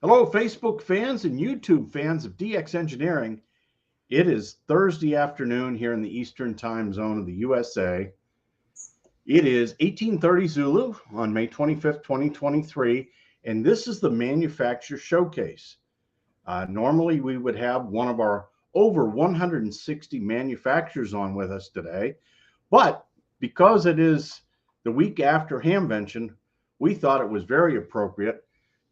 Hello, Facebook fans and YouTube fans of DX Engineering. It is Thursday afternoon here in the Eastern Time Zone of the USA. It is 1830 Zulu on May 25th, 2023, and this is the Manufacturer Showcase. Normally, we would have one of our over 160 manufacturers on with us today, but because it is the week after Hamvention, we thought it was very appropriate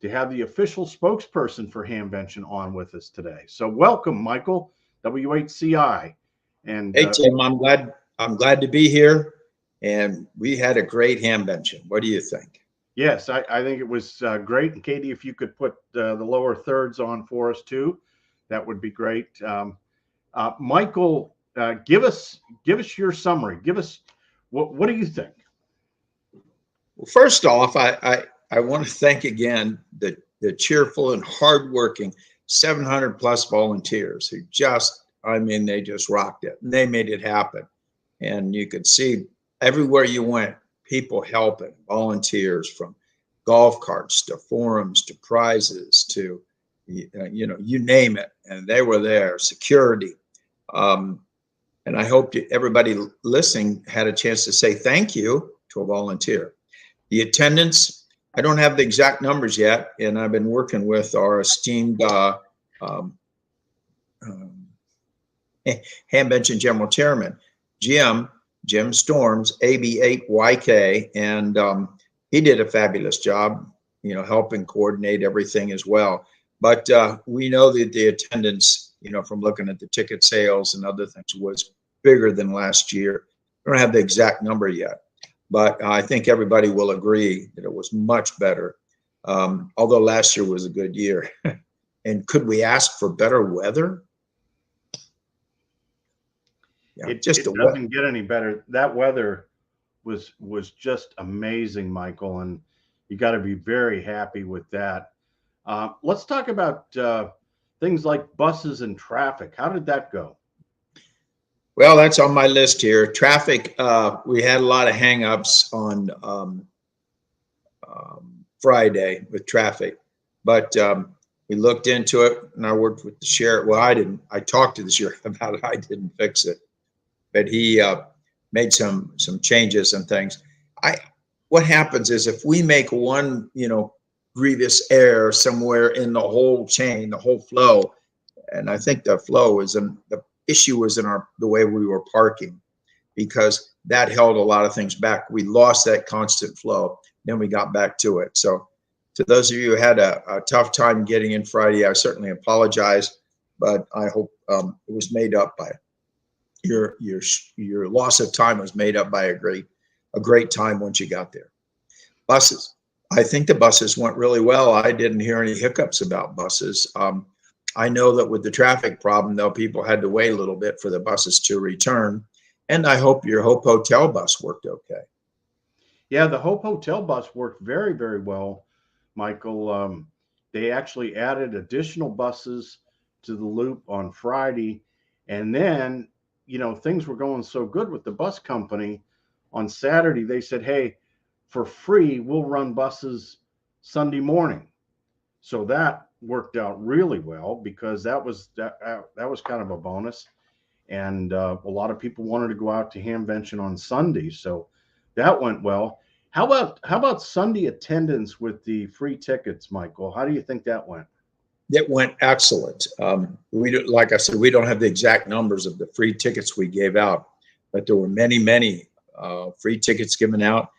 to have the official spokesperson for Hamvention on with us today. So welcome, Michael, W8CI. And hey, Tim, I'm glad to be here, and we had a great Hamvention. What do you think? Yes, I think it was great. And Katie, if you could put the lower thirds on for us too, that would be great. Michael, give us your summary. Give us what do you think? Well, first off, I want to thank again the cheerful and hardworking 700 plus volunteers who they just rocked it. And they made it happen. And you could see everywhere you went, people helping, volunteers, from golf carts to forums to prizes to, you name it. And they were there, security. And I hope everybody listening had a chance to say thank you to a volunteer. The attendance, I don't have the exact numbers yet, and I've been working with our esteemed Hamvention General Chairman, Jim Storms, W8CI, and he did a fabulous job, helping coordinate everything as well. But we know that the attendance, from looking at the ticket sales and other things, was bigger than last year. I don't have the exact number yet, but I think everybody will agree that it was much better. Although last year was a good year. And could we ask for better weather? Yeah, it doesn't get any better. That weather was just amazing, Michael, and you got to be very happy with that. Let's talk about things like buses and traffic. How did that go? Well, that's on my list here. Traffic, we had a lot of hangups on Friday with traffic, but we looked into it, and I worked with the sheriff. Well, I didn't. I talked to the sheriff about it. I didn't fix it, but he made some changes and things. What happens is if we make one, grievous error somewhere in the whole chain, the whole flow, and I think the flow is in the issue was in the way we were parking, because that held a lot of things back. We lost that constant flow, then we got back to it. So to those of you who had a tough time getting in Friday, I certainly apologize, but I hope it was made up by your loss of time was made up by a great time once you got there. Buses. I think the buses went really well. I didn't hear any hiccups about buses. I know that with the traffic problem, though, people had to wait a little bit for the buses to return. And I hope your Hope Hotel bus worked okay. Yeah, the Hope Hotel bus worked very, very well, Michael. They actually added additional buses to the loop on Friday. And then, things were going so good with the bus company. On Saturday, they said, hey, for free, we'll run buses Sunday morning. So that worked out really well, because that was kind of a bonus, and a lot of people wanted to go out to Hamvention on Sunday, so that went well. How about Sunday attendance with the free tickets, Michael? How do you think that went? It went excellent. Like I said, we don't have the exact numbers of the free tickets we gave out, but there were many free tickets given out.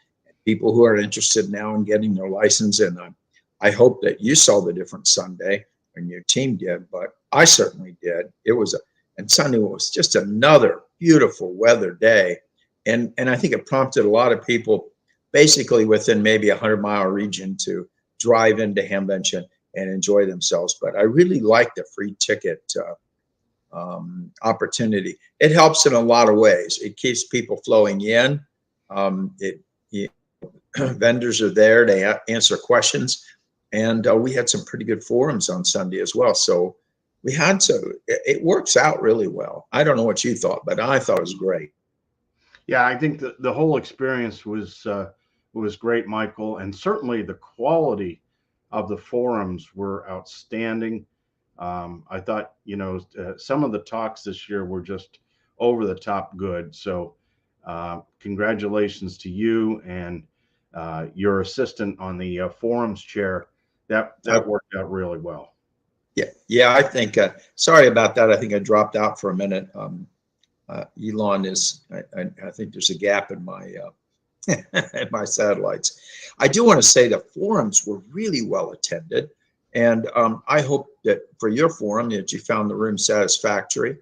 People who are interested now in getting their license, and I hope that you saw the difference Sunday, and your team did, but I certainly did. And Sunday was just another beautiful weather day. And I think it prompted a lot of people basically within maybe a 100-mile region to drive into Hamvention and enjoy themselves. But I really like the free ticket opportunity. It helps in a lot of ways. It keeps people flowing in. Vendors are there to answer questions. And we had some pretty good forums on Sunday as well. So it works out really well. I don't know what you thought, but I thought it was great. Yeah, I think the whole experience was great, Michael, and certainly the quality of the forums were outstanding. I thought, some of the talks this year were just over the top good. So congratulations to you and your assistant on the forums chair. That worked out really well. Yeah. I think. Sorry about that. I think I dropped out for a minute. Elon is. I think there's a gap in my in my satellites. I do want to say the forums were really well attended, and I hope that for your forum that you found the room satisfactory.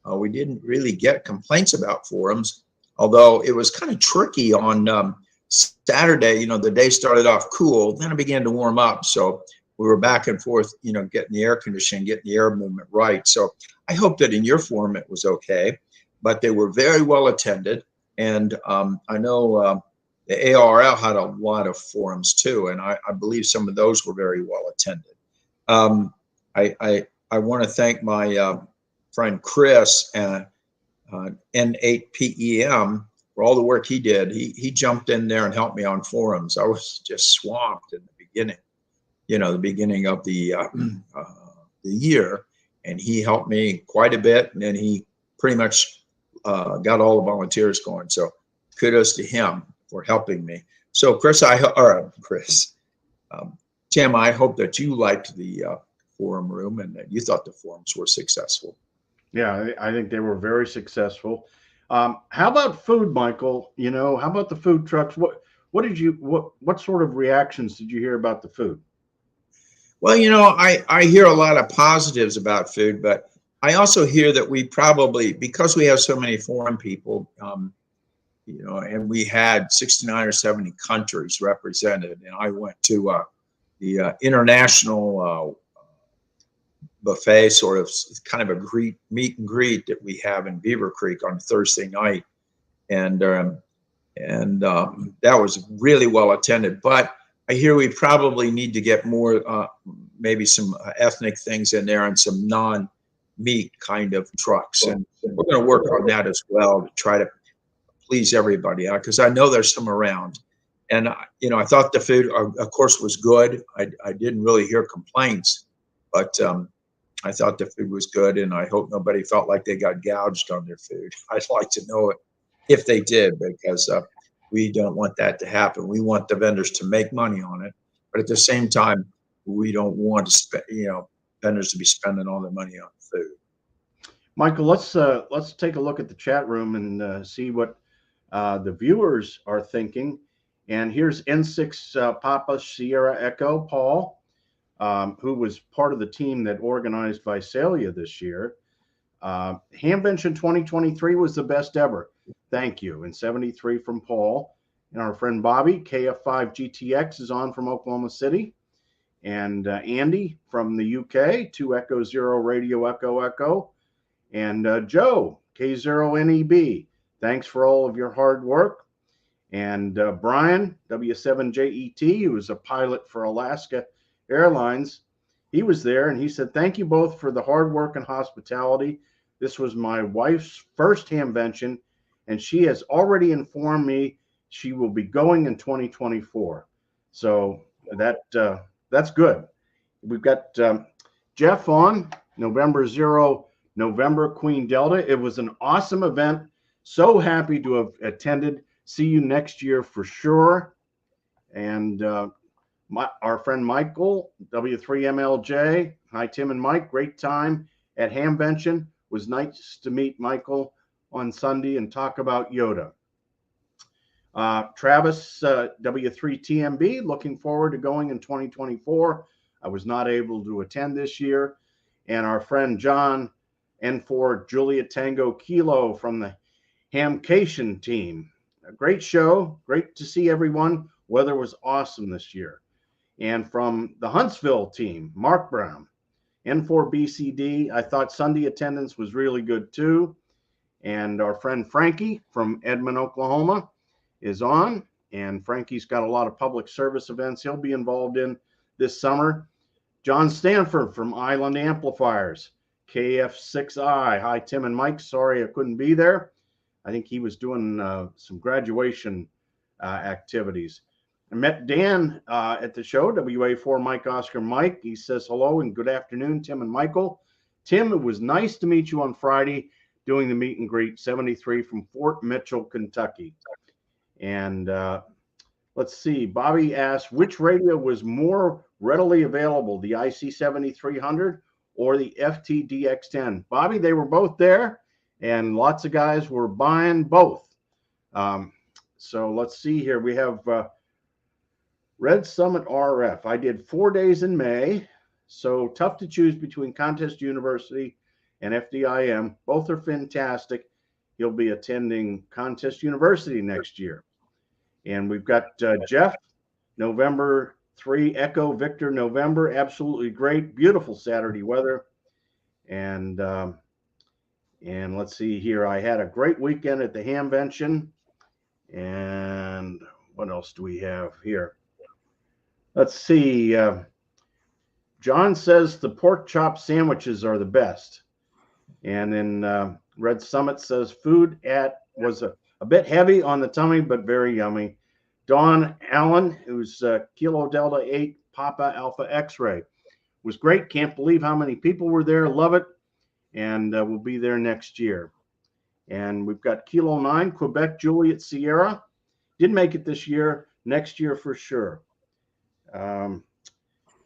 We didn't really get complaints about forums, although it was kind of tricky on Saturday. The day started off cool, then it began to warm up, so we were back and forth, getting the air conditioning, getting the air movement right. So I hope that in your forum it was okay, but they were very well attended. And I know the ARL had a lot of forums too, and I believe some of those were very well attended. I want to thank my friend Chris at N8PEM for all the work he did. He jumped in there and helped me on forums. I was just swamped in the beginning. The beginning of the year, and he helped me quite a bit, and then he pretty much got all the volunteers going. So kudos to him for helping me. So Chris, Tim, I hope that you liked the forum room and that you thought the forums were successful. Yeah, I think they were very successful. How about food, Michael? How about the food trucks? What sort of reactions did you hear about the food? Well, I hear a lot of positives about food, but I also hear that we probably, because we have so many foreign people, and we had 69 or 70 countries represented, and I went to the international buffet, sort of kind of a meet and greet that we have in Beaver Creek on Thursday night, and that was really well attended. But I hear we probably need to get more, maybe some ethnic things in there and some non-meat kind of trucks. And we're going to work on that as well to try to please everybody, because I know there's some around. And, I thought the food, of course, was good. I didn't really hear complaints, but I thought the food was good. And I hope nobody felt like they got gouged on their food. I'd like to know it if they did, because we don't want that to happen. We want the vendors to make money on it, but at the same time, we don't want to spend, vendors to be spending all their money on food. Michael, let's take a look at the chat room and see what the viewers are thinking. And here's N6 Papa Sierra Echo Paul, who was part of the team that organized Visalia this year. Hamvention 2023 was the best ever. Thank you. And 73 from Paul. And our friend Bobby, KF5 GTX, is on from Oklahoma City. And Andy from the UK, 2 Echo 0 Radio Echo Echo. And Joe, K0NEB, thanks for all of your hard work. And Brian, W7JET, who was a pilot for Alaska Airlines, he was there and he said, thank you both for the hard work and hospitality. This was my wife's first Hamvention, and she has already informed me she will be going in 2024. So that's good. We've got Jeff on November 0, November Queen Delta. It was an awesome event. So happy to have attended. See you next year for sure. And our friend Michael, W3MLJ. Hi, Tim and Mike. Great time at Hamvention. Was nice to meet Michael on Sunday and talk about Yoda. Travis, W3TMB, looking forward to going in 2024. I was not able to attend this year. And our friend John, N4 Juliet Tango Kilo from the Hamcation team. A great show. Great to see everyone. Weather was awesome this year. And from the Huntsville team, Mark Brown, N4BCD. I thought Sunday attendance was really good too. And our friend Frankie from Edmond, Oklahoma is on. And Frankie's got a lot of public service events he'll be involved in this summer. John Stanford from Island Amplifiers, KF6I. Hi, Tim and Mike. Sorry I couldn't be there. I think he was doing some graduation activities. I met Dan at the show, WA4 Mike Oscar Mike. He says hello and good afternoon, Tim and Michael. Tim, it was nice to meet you on Friday doing the meet and greet, 73 from Fort Mitchell, Kentucky. And let's see, Bobby asked, which radio was more readily available, the IC7300 or the FTDX10? Bobby, they were both there, and lots of guys were buying both. So let's see here. We have Red Summit RF. I did 4 days in May, so tough to choose between Contest University and FDIM. Both are fantastic. He'll be attending Contest University next year. And we've got Jeff, November 3, Echo Victor November. Absolutely great. Beautiful Saturday weather. And let's see here. I had a great weekend at the Hamvention. And what else do we have here? Let's see. John says the pork chop sandwiches are the best. And then Red Summit says food was a bit heavy on the tummy, but very yummy. Dawn Allen, who's Kilo Delta 8 Papa Alpha X-Ray, was great. Can't believe how many people were there. Love it. And we'll be there next year. And we've got Kilo 9 Quebec Juliet Sierra. Didn't make it this year. Next year for sure.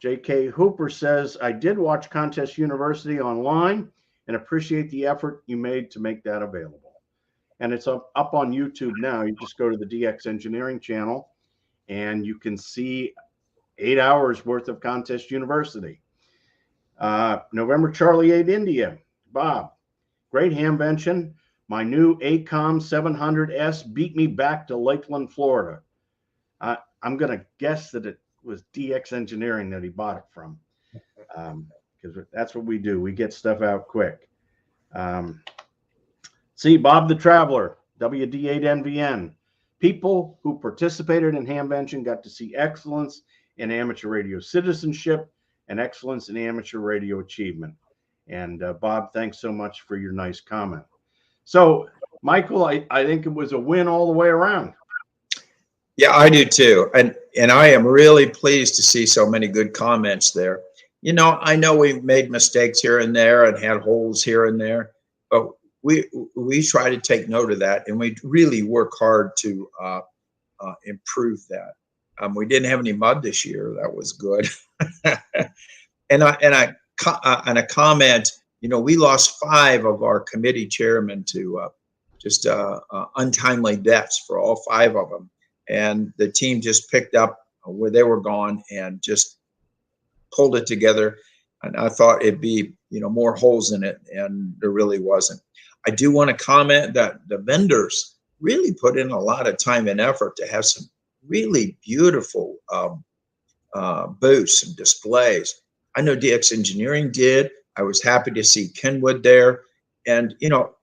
J.K. Hooper says, I did watch Contest University online and appreciate the effort you made to make that available. And it's up on YouTube now. You just go to the DX Engineering channel and you can see 8 hours worth of Contest University. November Charlie 8 India. Bob, great Hamvention. My new ACOM 700S beat me back to Lakeland, Florida. I'm going to guess that it was DX Engineering that he bought it from, because that's what we do. We get stuff out quick. See, Bob the Traveler, WD8NVN. People who participated in Hamvention got to see excellence in amateur radio citizenship and excellence in amateur radio achievement. And Bob, thanks so much for your nice comment. So, Michael, I think it was a win all the way around. Yeah, I do too. And I am really pleased to see so many good comments there. You know, I know we've made mistakes here and there and had holes here and there, but we try to take note of that, and we really work hard to improve that. We didn't have any mud this year. That was good. and a comment, you know, we lost 5 of our committee chairmen to just untimely deaths for all 5 of them. And the team just picked up where they were gone and just pulled it together. And I thought it'd be, you know, more holes in it, and there really wasn't. I do want to comment that the vendors really put in a lot of time and effort to have some really beautiful booths and displays. I know DX Engineering did. I was happy to see Kenwood there. And, you know,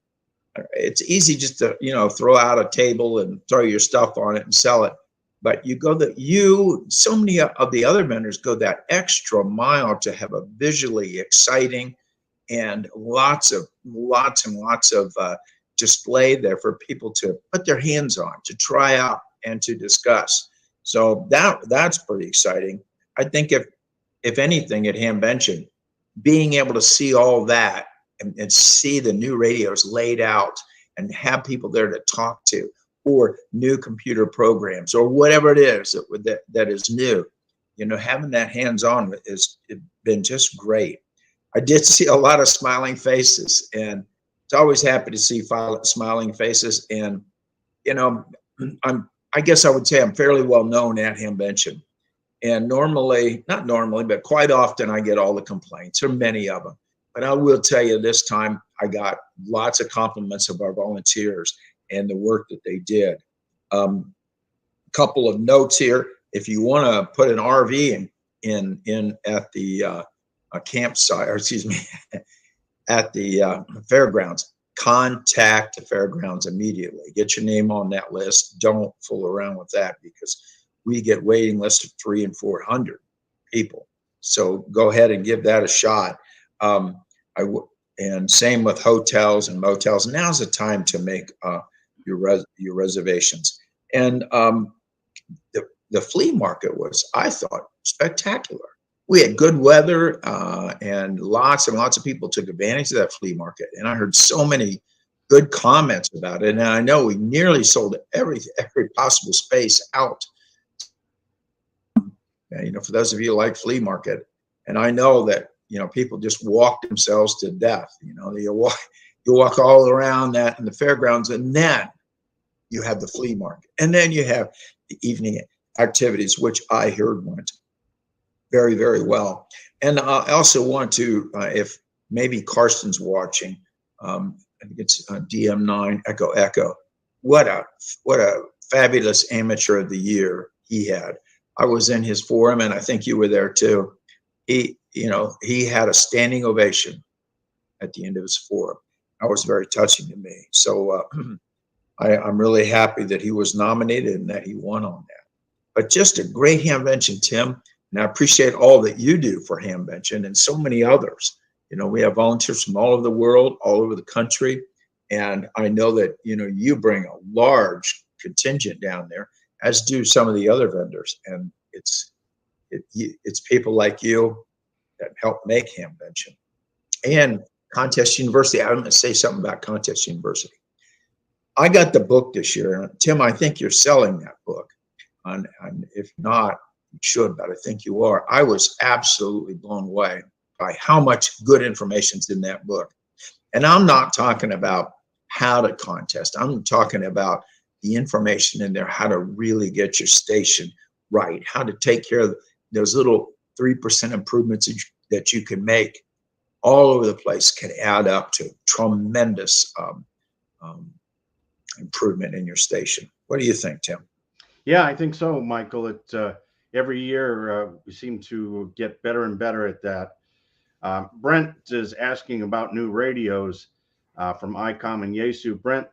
it's easy just to, you know, throw out a table and throw your stuff on it and sell it. But so many of the other vendors go that extra mile to have a visually exciting and lots and lots of display there for people to put their hands on, to try out and to discuss. So that's pretty exciting. I think if anything at Hamvention, being able to see all that and see the new radios laid out and have people there to talk to, or new computer programs, or whatever it is that is new, you know, having that hands-on has been just great. I did see a lot of smiling faces, and it's always happy to see smiling faces. And, you know, I guess I would say I'm fairly well known at Hamvention. And not normally, but quite often I get all the complaints, or many of them. But I will tell you, this time I got lots of compliments of our volunteers and the work that they did. Couple of notes here. If you want to put an RV in at the campsite, or excuse me, at the fairgrounds, contact the fairgrounds immediately. Get your name on that list. Don't fool around with that, because we get waiting lists of 300 and 400 people. So go ahead and give that a shot. And same with hotels and motels. Now's the time to make your reservations. And the flea market was, I thought, spectacular. We had good weather, and lots and lots of people took advantage of that flea market. And I heard so many good comments about it. And I know we nearly sold every possible space out. And, for those of you who like flea market, and I know that, people just walk themselves to death. You walk all around that in the fairgrounds, and then you have the flea market. And then you have the evening activities, which I heard went very, very well. And I also want to, if maybe Karsten's watching, I think it's DM9 Echo Echo. What a fabulous amateur of the year he had. I was in his forum, and I think you were there too. He had a standing ovation at the end of his forum. That was very touching to me. So I'm really happy that he was nominated and that he won on that. But just a great Hamvention, Tim. And I appreciate all that you do for Hamvention and so many others. We have volunteers from all over the world, all over the country. And I know that, you bring a large contingent down there, as do some of the other vendors. And it's people like you that help make Hamvention. And Contest University, I'm going to say something about Contest University. I got the book this year. And Tim, I think you're selling that book. And if not, you should, but I think you are. I was absolutely blown away by how much good information's in that book. And I'm not talking about how to contest. I'm talking about the information in there, how to really get your station right, how to take care of those little 3% improvements that you can make all over the place can add up to tremendous improvement in your station. What do you think, Tim? Yeah, I think so, Michael. Every year we seem to get better and better at that. Brent is asking about new radios from ICOM and Yaesu. Brent,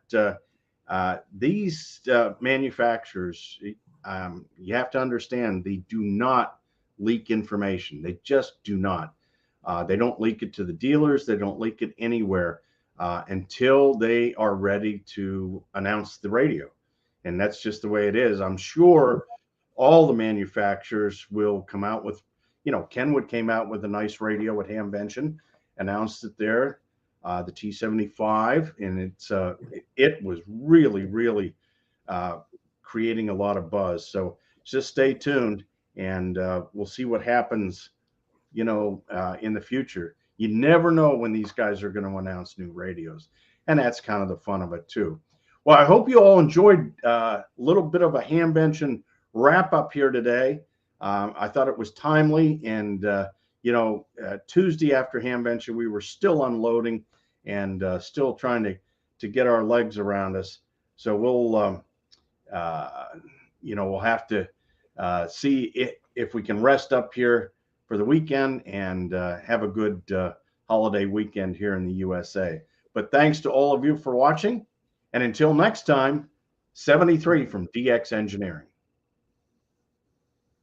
these manufacturers, you have to understand, they do not leak information. They just do not. They don't leak it to the dealers. They don't leak it anywhere until they are ready to announce the radio. And that's just the way it is. I'm sure all the manufacturers will come out with, Kenwood came out with a nice radio at Hamvention, announced it there, the T75, and it was really, really creating a lot of buzz. So just stay tuned, and we'll see what happens, in the future. You never know when these guys are going to announce new radios, and that's kind of the fun of it too. Well, I hope you all enjoyed a little bit of a Hamvention wrap up here today. I thought it was timely, and Tuesday after Hamvention, we were still unloading and still trying to get our legs around us. So we'll have to see if we can rest up here for the weekend and have a good holiday weekend here in the USA. But thanks to all of you for watching. And until next time, 73 from DX Engineering.